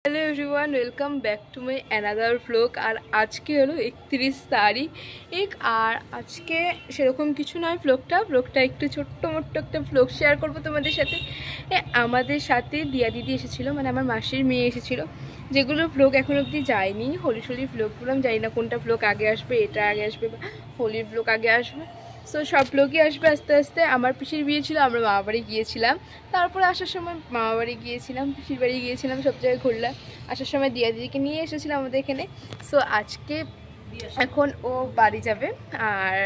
Hello everyone, welcome back to my another vlog. আর আজকে হলো 31 তারিখ। আর আজকে সেরকম কিছু নয়, ভ্লগটা একটু ছোট্ট মোট্ট একটা ভ্লগ শেয়ার করবো তোমাদের সাথে। আমাদের সাথে দিয়া দিদি এসেছিলো, মানে আমার মাসির মেয়ে এসেছিলো, যেগুলো ভ্লগ এখন অবধি যায়নি। হোলির ভ্লগগুলো আমি জানি না কোনটা ভ্লগ আগে আসবে, এটা আগে আসবে বা হোলির ভ্লগ আগে আসবে। সো সব ব্লগই আসবে আস্তে আস্তে। আমার পিসির বিয়ে ছিল, আমরা মামা বাড়ি গিয়েছিলাম। তারপরে আসার সময় মামা বাড়ি গিয়েছিলাম, পিসির বাড়ি গিয়েছিলাম, সব জায়গায় ঘুরলাম। আসার সময় দিয়া দিদিকে নিয়ে এসেছিলাম আমাদের এখানে। সো আজকে এখন ও বাড়ি যাবে, আর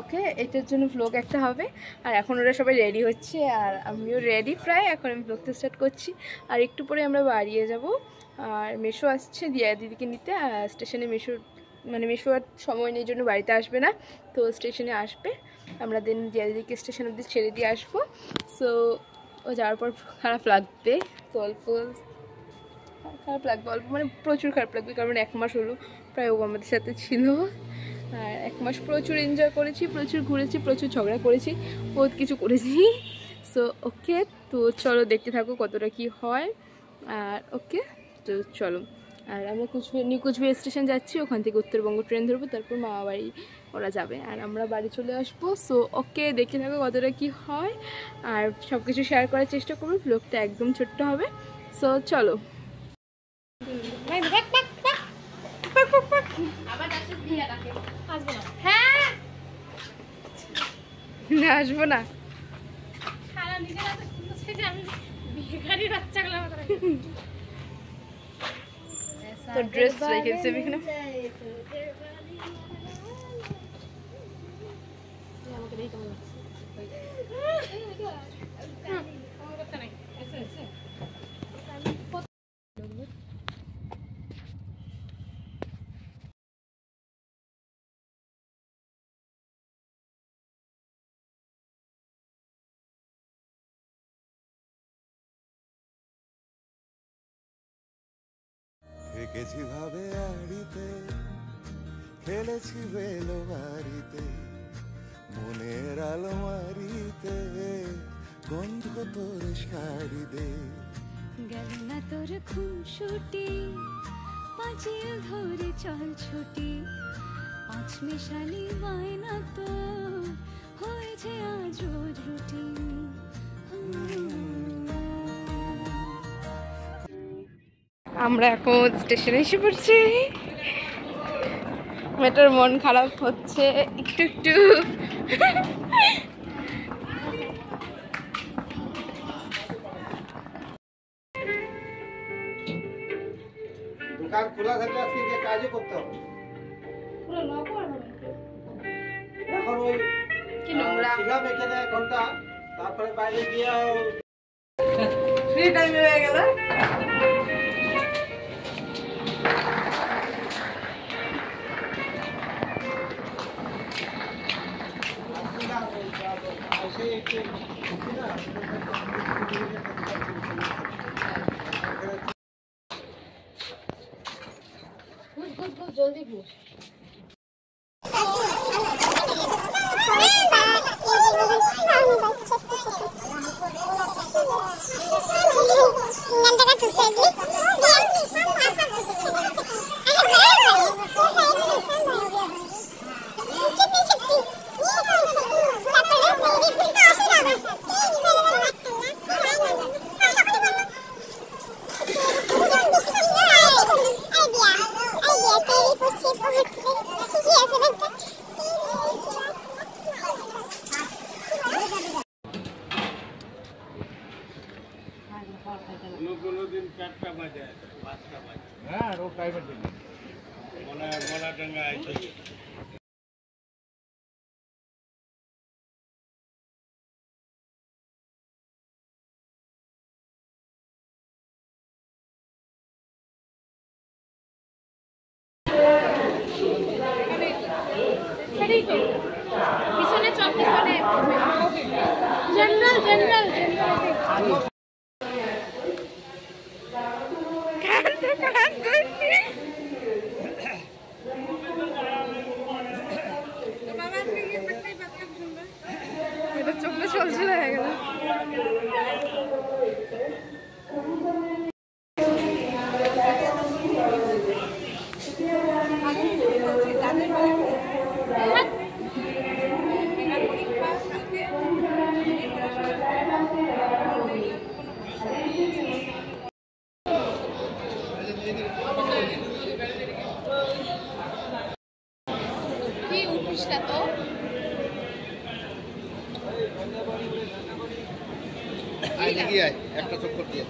ওকে এটার জন্য ভ্লগ একটা হবে। আর এখন ওরা সবাই রেডি হচ্ছে, আর আমিও রেডি প্রায়। এখন আমি ভ্লগটা স্টার্ট করছি, আর একটু পরে আমরা বাড়িয়ে যাব। আর মেশো আসছে দিয়া দিদিকে নিতে। স্টেশনে মেশো আর সময় নেই জন্য বাড়িতে আসবে না, তো স্টেশনে আসবে। আমরা দেন দিয়া দিদিকে স্টেশন অবধি ছেড়ে দিয়ে আসবো। সো ও যাওয়ার পর খারাপ লাগবে, তো অল্প মানে প্রচুর খারাপ লাগবে, কারণ 1 মাস হলো প্রায় ও আমাদের সাথে ছিল। আর 1 মাস প্রচুর এনজয় করেছি, প্রচুর ঘুরেছি, প্রচুর ঝগড়া করেছি, বহুত কিছু করেছি। সো ওকে, তো চলো দেখতে থাকো কতটা কি হয়। আর ওকে, তো চলো। আর আমরা নিউ কুচবিহার স্টেশন যাচ্ছি, ওখান থেকে উত্তরবঙ্গ ট্রেন ধরবো, তারপর মামা বাড়ি ওরা যাবে, আর আমরা বাড়ি চলে আসবো। সো ওকে, দেখতে থাকো কতটা কি হয়, আর সব কিছু শেয়ার করার চেষ্টা করবো। ব্লগটা একদম ছোট্ট হবে। সো চলো। আসবো না, তো ড্রেস রেখেছি এখানে। এঁকেছি ভাবে আড়িতে, খেলেছি বেলো বাড়িতে, মনের আলমারিতে গন্ধ তোর শাড়ি দে। গেল না তোর খুনসুটি, পাঁচিল ধরে চল ছুটি, 5 মিশালি বায়না তো হয়েছে আজ রোজ রুটিন। আমরা এখন স্টেশনে এসে পড়ছি। মেয়েটার মন খারাপ হচ্ছে একটু একটু। দোকান খোলা থাকলে আজকে যে কাজও করতে হবে। এখন ওই কি নোংরা ছিলাম এখানে 1 ঘন্টা, তারপরে বাইরে গিয়ে ফ্রি টাইম হয়ে গেল। জলদি ঘুষ। কোনো দিন 4টা বাজে, 5টা বাজে। হ্যাঁ, রোড টাইমের দিন মোলাডাঙ্গা আইছে। পিছনে চল, পিছনে জেনারেল এটা চোখে চলছে হয়ে গেল। কি উঠিস না তো একটা চক্কর দিয়ে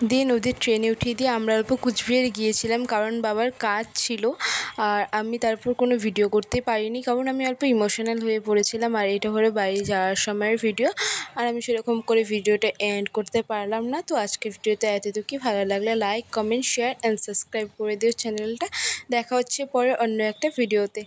দিয়ে নদীর ট্রেনে উঠিয়ে দিয়ে আমরা অল্প কুচবিহার গিয়েছিলাম, কারণ বাবার কাজ ছিল। আর আমি তারপর কোনো ভিডিও করতে পারিনি, কারণ আমি অল্প ইমোশনাল হয়ে পড়েছিলাম। আর এটা হলো বাড়ি যাওয়ার সময়ের ভিডিও, আর আমি সেরকম করে ভিডিওটা এন্ড করতে পারলাম না। তো আজকের ভিডিওতে এতটুকুই। ভালো লাগলে like, comment, share and subscribe করে দিও চ্যানেলটা। দেখা হচ্ছে পরে অন্য একটা ভিডিওতে।